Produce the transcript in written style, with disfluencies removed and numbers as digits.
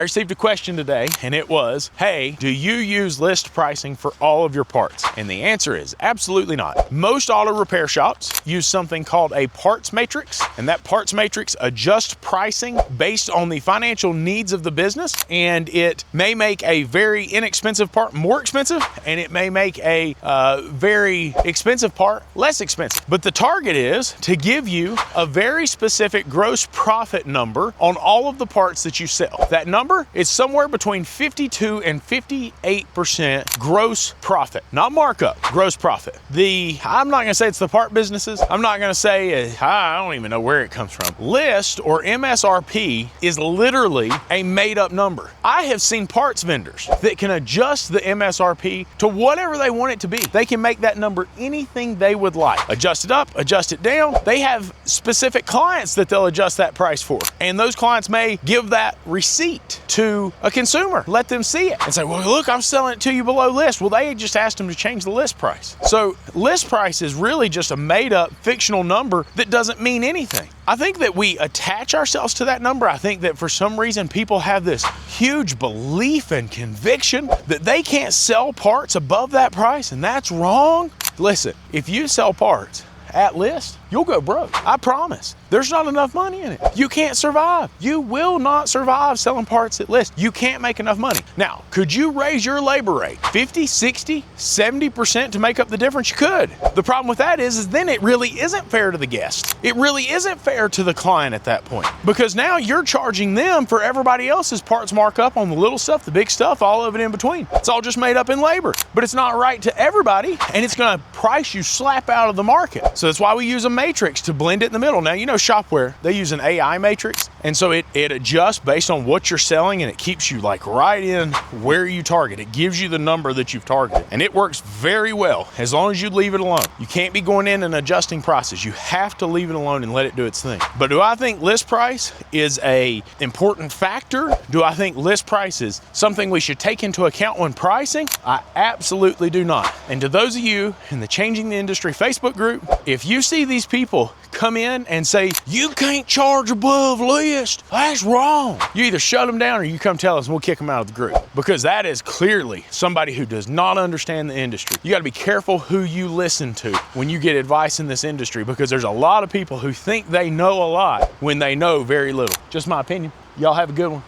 I received a question today and it was, hey, do you use list pricing for all of your parts? And the answer is absolutely not. Most auto repair shops use something called a parts matrix, and that parts matrix adjusts pricing based on the financial needs of the business, and it may make a very inexpensive part more expensive, and it may make a very expensive part less expensive. But the target is to give you a very specific gross profit number on all of the parts that you sell. That number is somewhere between 52 and 58% gross profit, not markup, gross profit. I'm not gonna say it's the part businesses. I'm not gonna say, I don't even know where it comes from. List or MSRP is literally a made up number. I have seen parts vendors that can adjust the MSRP to whatever they want it to be. They can make that number anything they would like. Adjust it up, adjust it down. They have specific clients that they'll adjust that price for. And those clients may give that receipt to a consumer, let them see it and say, well, look, I'm selling it to you below list. Well, they just asked them to change the list price. So list price is really just a made up fictional number that doesn't mean anything. I think that we attach ourselves to that number. I think that for some reason people have this huge belief and conviction that they can't sell parts above that price, and that's wrong. Listen, if you sell parts at list, you'll go broke. I promise. There's not enough money in it. You can't survive. You will not survive selling parts at list. You can't make enough money. Now, could you raise your labor rate 50, 60, 70% to make up the difference? You could. The problem with that is then it really isn't fair to the guest. It really isn't fair to the client at that point, because now you're charging them for everybody else's parts markup on the little stuff, the big stuff, all of it in between. It's all just made up in labor, but it's not right to everybody, and it's gonna price you slap out of the market. So that's why we use a matrix to blend it in the middle. Now, you know, Shopware, they use an AI matrix, and so it adjusts based on what you're selling, and it keeps you like right in where you target. It gives you the number that you've targeted, and it works very well as long as you leave it alone. You can't be going in and adjusting prices. You have to leave it alone and let it do its thing. But do I think list price is an important factor? Do I think list price is something we should take into account when pricing? I absolutely do not. And to those of you in the Changing the Industry Facebook group, if you see these people come in and say, you can't charge above list, that's wrong, you either shut them down or you come tell us and we'll kick them out of the group, because that is clearly somebody who does not understand the industry. You got to be careful who you listen to when you get advice in this industry, because there's a lot of people who think they know a lot when they know very little. Just my opinion. Y'all have a good one.